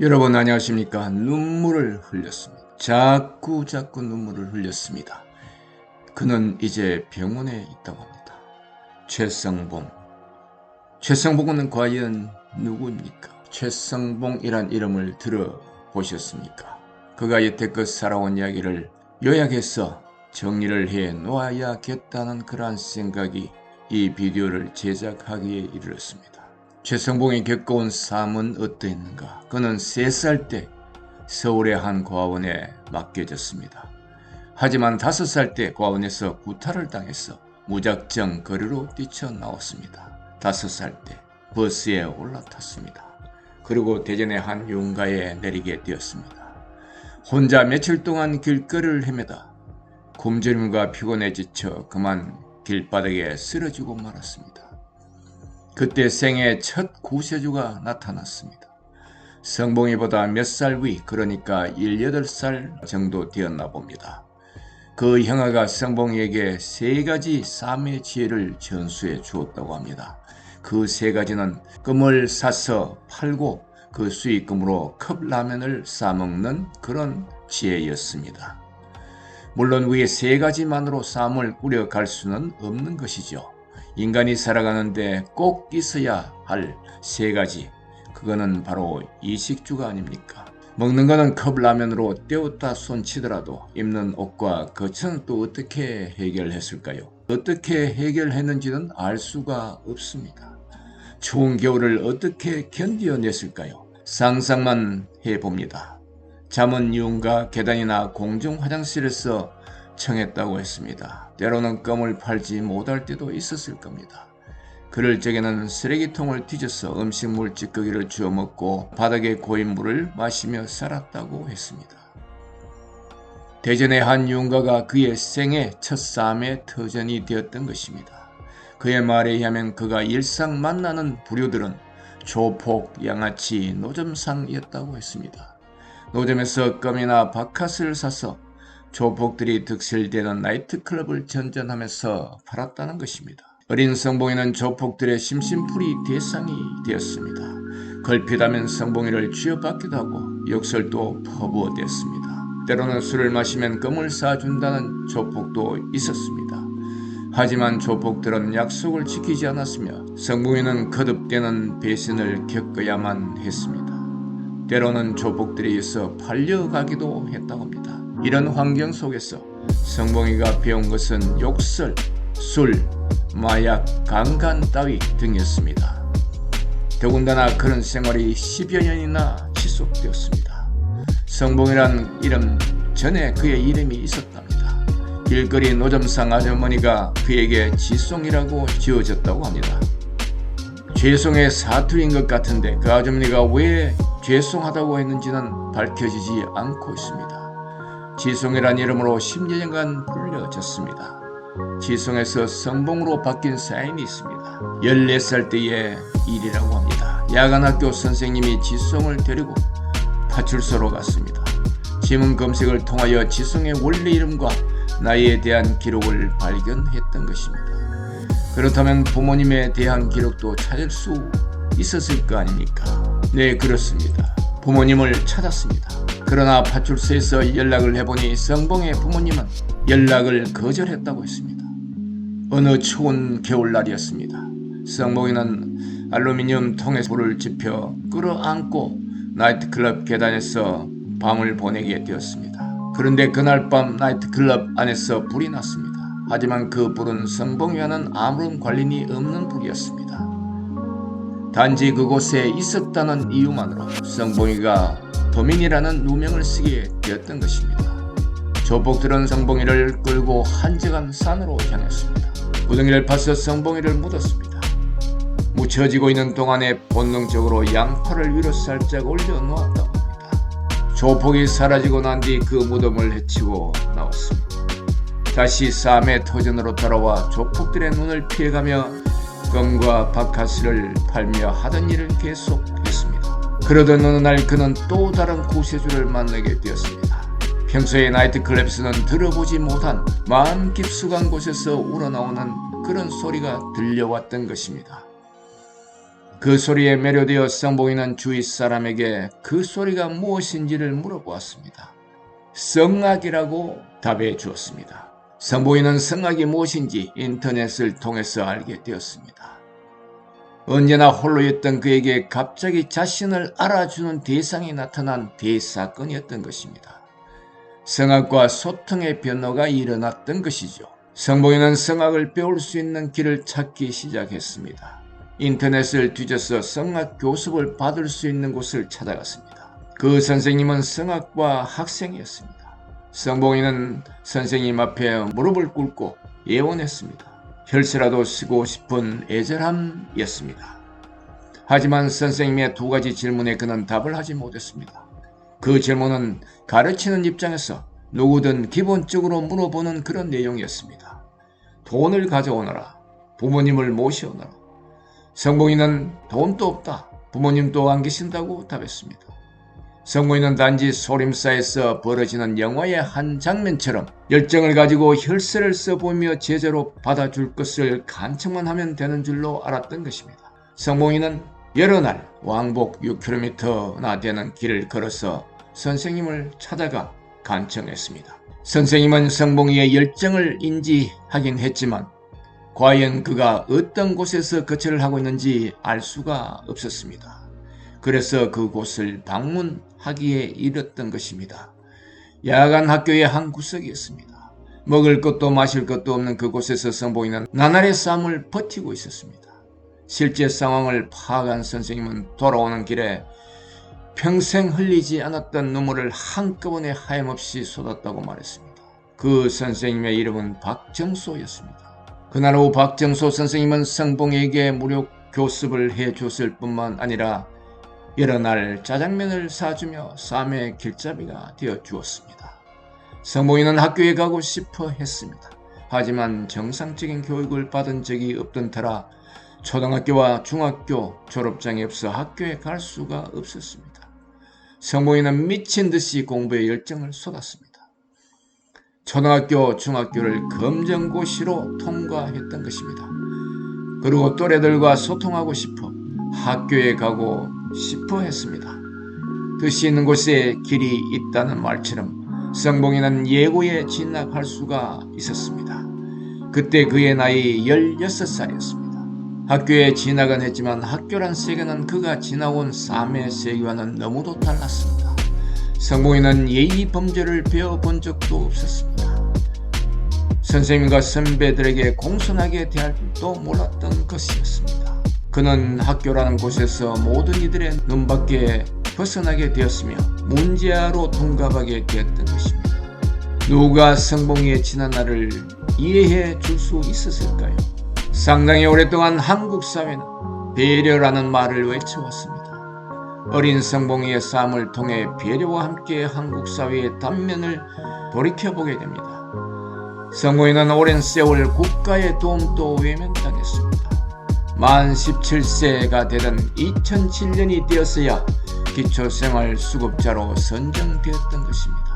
여러분 안녕하십니까? 눈물을 흘렸습니다. 자꾸 눈물을 흘렸습니다. 그는 이제 병원에 있다고 합니다. 최성봉은 과연 누구입니까? 최성봉이란 이름을 들어보셨습니까? 그가 여태껏 살아온 이야기를 요약해서 정리를 해 놓아야겠다는 그러한 생각이 이 비디오를 제작하기에 이르렀습니다. 최성봉이 겪어온 삶은 어떠했는가? 그는 3살 때 서울의 한 고아원에 맡겨졌습니다. 하지만 5살 때 고아원에서 구타를 당해서 무작정 거리로 뛰쳐나왔습니다. 5살 때 버스에 올라탔습니다. 그리고 대전의 한 용가에 내리게 되었습니다. 혼자 며칠 동안 길거리를 헤매다 굶주림과 피곤에 지쳐 그만 길바닥에 쓰러지고 말았습니다. 그때 생애 첫 구세주가 나타났습니다. 성봉이보다 몇 살 위, 그러니까 18살 정도 되었나 봅니다. 그 형아가 성봉이에게 3가지 삶의 지혜를 전수해 주었다고 합니다. 그 3가지는 껌을 사서 팔고 그 수익금으로 컵라면을 싸먹는 그런 지혜였습니다. 물론 위에 3가지만으로 삶을 꾸려갈 수는 없는 것이죠. 인간이 살아가는데 꼭 있어야 할 3가지, 그거는 바로 이식주가 아닙니까? 먹는 거는 컵라면으로 때웠다 손치더라도 입는 옷과 거처는 또 어떻게 해결했을까요? 어떻게 해결했는지는 알 수가 없습니다. 추운 겨울을 어떻게 견뎌냈을까요? 상상만 해봅니다. 잠은 유흥가 계단이나 공중 화장실에서 청했다고 했습니다. 때로는 껌을 팔지 못할 때도 있었을 겁니다. 그럴 적에는 쓰레기통을 뒤져서 음식물 찌꺼기를 주워 먹고 바닥에 고인 물을 마시며 살았다고 했습니다. 대전의 한 유흥가가 그의 생애 첫 삶의 터전이 되었던 것입니다. 그의 말에 의하면 그가 일상 만나는 부류들은 조폭, 양아치, 노점상이었다고 했습니다. 노점에서 껌이나 바카스를 사서 조폭들이 득실되는 나이트클럽을 전전하면서 팔았다는 것입니다. 어린 성봉이는 조폭들의 심심풀이 대상이 되었습니다. 걸핏하면 성봉이를 쥐어받기도 하고 욕설도 퍼부어댔습니다. 때로는 술을 마시면 껌을 사준다는 조폭도 있었습니다. 하지만 조폭들은 약속을 지키지 않았으며 성봉이는 거듭되는 배신을 겪어야만 했습니다. 때로는 조폭들에 의해서 팔려가기도 했다고 합니다. 이런 환경 속에서 성봉이가 배운 것은 욕설, 술, 마약, 강간 따위 등이었습니다. 더군다나 그런 생활이 10여 년이나 지속되었습니다. 성봉이란 이름 전에 그의 이름이 있었답니다. 길거리 노점상 아주머니가 그에게 지송이라고 지어졌다고 합니다. 죄송의 사투리인 것 같은데 그 아주머니가 왜 죄송하다고 했는지는 밝혀지지 않고 있습니다. 지송이란 이름으로 10여 년간 불려졌습니다. 지송에서 성봉으로 바뀐 사연이 있습니다. 14살 때의 일이라고 합니다. 야간학교 선생님이 지송을 데리고 파출소로 갔습니다. 지문 검색을 통하여 지송의 원래 이름과 나이에 대한 기록을 발견했던 것입니다. 그렇다면 부모님에 대한 기록도 찾을 수 있었을 거 아닙니까? 네, 그렇습니다. 부모님을 찾았습니다. 그러나 파출소에서 연락을 해보니 성봉의 부모님은 연락을 거절했다고 했습니다. 어느 추운 겨울날이었습니다. 성봉이는 알루미늄 통에 불을 지펴 끌어안고 나이트클럽 계단에서 밤을 보내게 되었습니다. 그런데 그날 밤 나이트클럽 안에서 불이 났습니다. 하지만 그 불은 성봉이와는 아무런 관련이 없는 불이었습니다. 단지 그곳에 있었다는 이유만으로 성봉이가 도민이라는 누명을 쓰게 되었던 것입니다. 조폭들은 성봉이를 끌고 한적한 산으로 향했습니다. 구덩이를 파서 성봉이를 묻었습니다. 묻혀지고 있는 동안에 본능적으로 양팔을 위로 살짝 올려놓았다고 합니다. 조폭이 사라지고 난 뒤 그 무덤을 헤치고 나왔습니다. 다시 삶의 터전으로 돌아와 조폭들의 눈을 피해가며 껌과 바카스를 팔며 하던 일을 계속했습니다. 그러던 어느 날 그는 또 다른 구세주를 만나게 되었습니다. 평소에 나이트클럽에서는 들어보지 못한 마음 깊숙한 곳에서 우러나오는 그런 소리가 들려왔던 것입니다. 그 소리에 매료되어 성봉이는 주위 사람에게 그 소리가 무엇인지를 물어보았습니다. 성악이라고 답해 주었습니다. 성봉이는 성악이 무엇인지 인터넷을 통해서 알게 되었습니다. 언제나 홀로였던 그에게 갑자기 자신을 알아주는 대상이 나타난 대사건이었던 것입니다. 성악과 소통의 변화가 일어났던 것이죠. 성봉이는 성악을 배울 수 있는 길을 찾기 시작했습니다. 인터넷을 뒤져서 성악 교습을 받을 수 있는 곳을 찾아갔습니다. 그 선생님은 성악과 학생이었습니다. 성봉이는 선생님 앞에 무릎을 꿇고 예언했습니다. 혈세라도 쓰고 싶은 애절함이었습니다. 하지만 선생님의 두 가지 질문에 그는 답을 하지 못했습니다. 그 질문은 가르치는 입장에서 누구든 기본적으로 물어보는 그런 내용이었습니다. 돈을 가져오너라. 부모님을 모셔오너라. 성봉이는 돈도 없다. 부모님도 안 계신다고 답했습니다. 성봉이는 단지 소림사에서 벌어지는 영화의 한 장면처럼 열정을 가지고 혈세를 써보며 제자로 받아줄 것을 간청만 하면 되는 줄로 알았던 것입니다. 성봉이는 여러 날 왕복 6km나 되는 길을 걸어서 선생님을 찾아가 간청했습니다. 선생님은 성봉이의 열정을 인지하긴 했지만 과연 그가 어떤 곳에서 거처를 하고 있는지 알 수가 없었습니다. 그래서 그곳을 방문하기에 이르렀던 것입니다. 야간 학교의 한 구석이었습니다. 먹을 것도 마실 것도 없는 그곳에서 성봉이는 나날의 싸움을 버티고 있었습니다. 실제 상황을 파악한 선생님은 돌아오는 길에 평생 흘리지 않았던 눈물을 한꺼번에 하염없이 쏟았다고 말했습니다. 그 선생님의 이름은 박정소였습니다. 그날 오후 박정소 선생님은 성봉이에게 무료 교습을 해줬을 뿐만 아니라 여러 날 짜장면을 사주며 삶의 길잡이가 되어 주었습니다. 성봉이는 학교에 가고 싶어 했습니다. 하지만 정상적인 교육을 받은 적이 없던 터라 초등학교와 중학교 졸업장이 없어 학교에 갈 수가 없었습니다. 성봉이는 미친 듯이 공부에 열정을 쏟았습니다. 초등학교, 중학교를 검정고시로 통과했던 것입니다. 그리고 또래들과 소통하고 싶어 학교에 가고 싶어 했습니다. 뜻이 있는 곳에 길이 있다는 말처럼 성봉이는 예고에 진학할 수가 있었습니다. 그때 그의 나이 16살이었습니다. 학교에 진학은 했지만 학교란 세계는 그가 지나온 삶의 세계와는 너무도 달랐습니다. 성봉이는 예의 범죄를 배워본 적도 없었습니다. 선생님과 선배들에게 공손하게 대할 줄도 몰랐던 것이었습니다. 그는 학교라는 곳에서 모든 이들의 눈밖에 벗어나게 되었으며 문제아로 둔갑하게 되었던 것입니다. 누가 성봉이의 지난 날을 이해해 줄 수 있었을까요? 상당히 오랫동안 한국 사회는 배려라는 말을 외쳐왔습니다. 어린 성봉이의 삶을 통해 배려와 함께 한국 사회의 단면을 돌이켜보게 됩니다. 성봉이는 오랜 세월 국가의 도움도 외면당했습니다. 만 17세가 되던 2007년이 되었어야 기초생활수급자로 선정되었던 것입니다.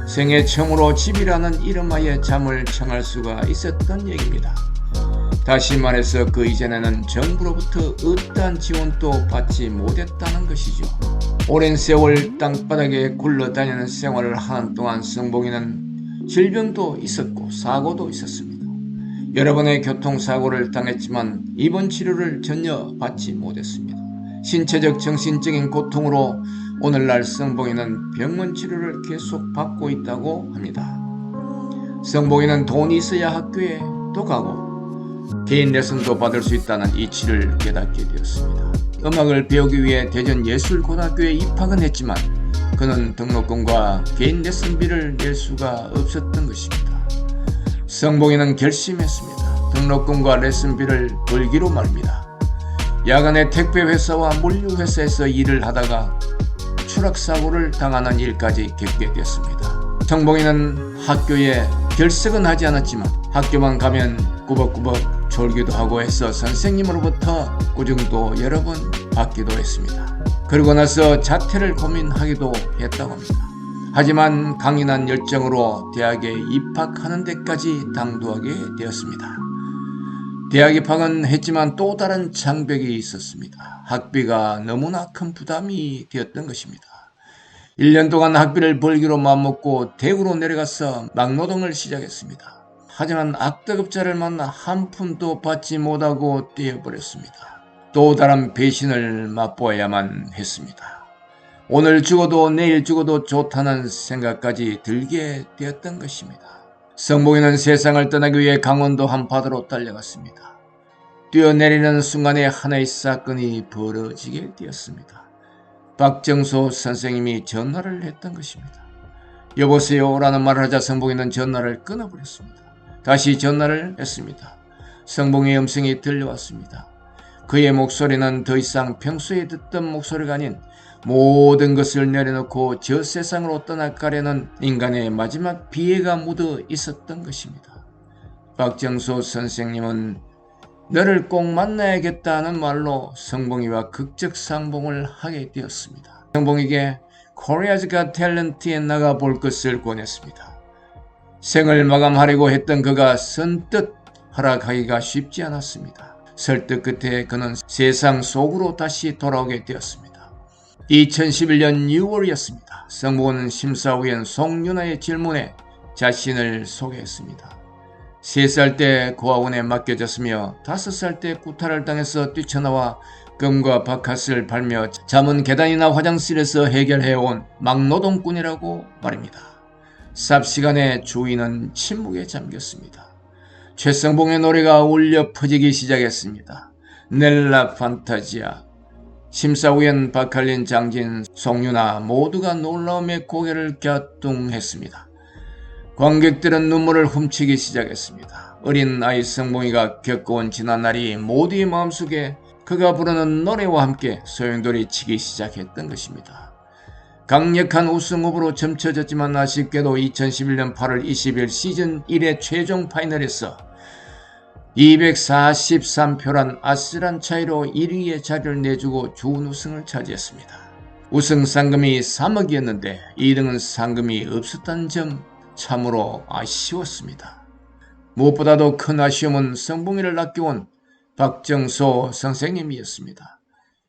생애 처음으로 집이라는 이름하에 잠을 청할 수가 있었던 얘기입니다. 다시 말해서 그 이전에는 정부로부터 어떠한 지원도 받지 못했다는 것이죠. 오랜 세월 땅바닥에 굴러다니는 생활을 하는 동안 성봉이는 질병도 있었고 사고도 있었습니다. 여러 번의 교통사고를 당했지만 입원 치료를 전혀 받지 못했습니다. 신체적 정신적인 고통으로 오늘날 성봉이는 병원 치료를 계속 받고 있다고 합니다. 성봉이는 돈이 있어야 학교에 또 가고 개인 레슨도 받을 수 있다는 이치를 깨닫게 되었습니다. 음악을 배우기 위해 대전예술고등학교에 입학은 했지만 그는 등록금과 개인 레슨비를 낼 수가 없었던 것입니다. 성봉이는 결심했습니다. 등록금과 레슨비를 벌기로 말입니다. 야간에 택배회사와 물류회사에서 일을 하다가 추락사고를 당하는 일까지 겪게 됐습니다. 성봉이는 학교에 결석은 하지 않았지만 학교만 가면 꾸벅꾸벅 졸기도 하고 해서 선생님으로부터 꾸중도 여러 번 받기도 했습니다. 그러고 나서 자퇴를 고민하기도 했다고 합니다. 하지만 강인한 열정으로 대학에 입학하는 데까지 당도하게 되었습니다. 대학 입학은 했지만 또 다른 장벽이 있었습니다. 학비가 너무나 큰 부담이 되었던 것입니다. 1년 동안 학비를 벌기로 마음먹고 대구로 내려가서 막노동을 시작했습니다. 하지만 악덕업자를 만나 한 푼도 받지 못하고 뛰어버렸습니다. 또 다른 배신을 맛보아야만 했습니다. 오늘 죽어도 내일 죽어도 좋다는 생각까지 들게 되었던 것입니다. 성봉이는 세상을 떠나기 위해 강원도 한파도로 달려갔습니다. 뛰어내리는 순간에 하나의 사건이 벌어지게 되었습니다. 박정소 선생님이 전화를 했던 것입니다. 여보세요 라는 말을 하자 성봉이는 전화를 끊어버렸습니다. 다시 전화를 했습니다. 성봉이의 음성이 들려왔습니다. 그의 목소리는 더 이상 평소에 듣던 목소리가 아닌 모든 것을 내려놓고 저 세상으로 떠나가려는 인간의 마지막 비애가 묻어 있었던 것입니다. 박정소 선생님은 너를 꼭 만나야겠다는 말로 성봉이와 극적 상봉을 하게 되었습니다. 성봉이에게 Korea's Got Talent에 나가볼 것을 권했습니다. 생을 마감하려고 했던 그가 선뜻 허락하기가 쉽지 않았습니다. 설득 끝에 그는 세상 속으로 다시 돌아오게 되었습니다. 2011년 6월이었습니다. 성봉은 심사위원 송윤아의 질문에 자신을 소개했습니다. 3살 때 고아원에 맡겨졌으며 5살 때 구타를 당해서 뛰쳐나와 금과 바카스를 팔며 잠은 계단이나 화장실에서 해결해온 막노동꾼이라고 말입니다. 삽시간에 주인은 침묵에 잠겼습니다. 최성봉의 노래가 울려 퍼지기 시작했습니다. 넬라 판타지아, 심사위원 박할린, 장진, 송윤아 모두가 놀라움에 고개를 갸뚱했습니다. 관객들은 눈물을 훔치기 시작했습니다. 어린 아이 성봉이가 겪어온 지난날이 모두의 마음속에 그가 부르는 노래와 함께 소용돌이 치기 시작했던 것입니다. 강력한 우승 후보로 점쳐졌지만 아쉽게도 2011년 8월 20일 시즌 1의 최종 파이널에서 243표란 아슬한 차이로 1위의 자리를 내주고 준우승을 차지했습니다. 우승 상금이 3억이었는데 2등은 상금이 없었다는 점 참으로 아쉬웠습니다. 무엇보다도 큰 아쉬움은 성봉이를 아껴온 박정소 선생님이었습니다.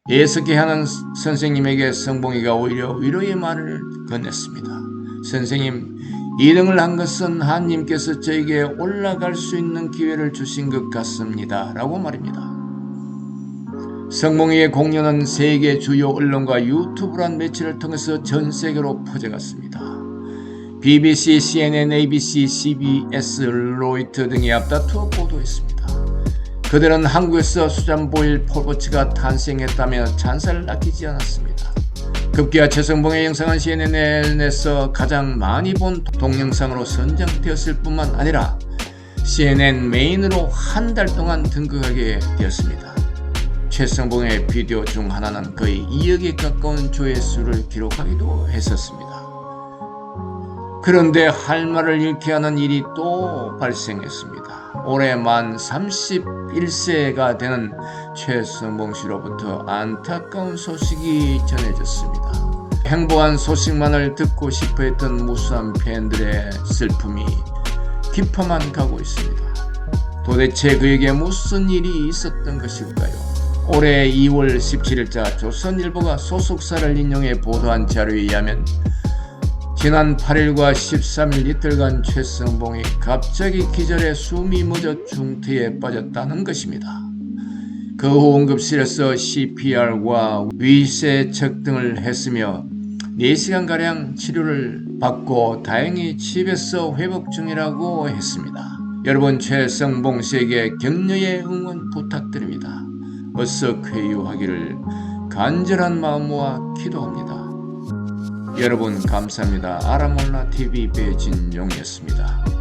애석해하는 선생님에게 성봉이가 오히려 위로의 말을 건넸습니다. 선생님, 2등을 한 것은 하나님께서 저에게 올라갈 수 있는 기회를 주신 것 같습니다. 라고 말입니다. 성봉이의 공연은 세계 주요 언론과 유튜브란 매체를 통해서 전 세계로 퍼져갔습니다. BBC, CNN, ABC, CBS, 로이터 등이 앞다투어 보도했습니다. 그들은 한국에서 수잔보일 폴포츠가 탄생했다며 찬사를 아끼지 않았습니다. 급기야 최성봉의 영상은 CNN에서 가장 많이 본 동영상으로 선정되었을 뿐만 아니라 CNN 메인으로 한 달 동안 등극하게 되었습니다. 최성봉의 비디오 중 하나는 거의 2억에 가까운 조회수를 기록하기도 했었습니다. 그런데 할 말을 잃게 하는 일이 또 발생했습니다. 올해 만 31세가 되는 최성봉 씨로부터 안타까운 소식이 전해졌습니다. 행복한 소식만을 듣고 싶어 했던 무수한 팬들의 슬픔이 깊어만 가고 있습니다. 도대체 그에게 무슨 일이 있었던 것일까요? 올해 2월 17일자 조선일보가 소속사를 인용해 보도한 자료에 의하면 지난 8일과 13일 이틀간 최성봉이 갑자기 기절해 숨이 멎어 중태에 빠졌다는 것입니다. 그 후 응급실에서 CPR과 위세척 등을 했으며 4시간가량 치료를 받고 다행히 집에서 회복 중이라고 했습니다. 여러분, 최성봉 씨에게 격려의 응원 부탁드립니다. 어서 쾌유하기를 간절한 마음으로 기도합니다. 여러분 감사합니다. 아라몰라TV 배진용이었습니다.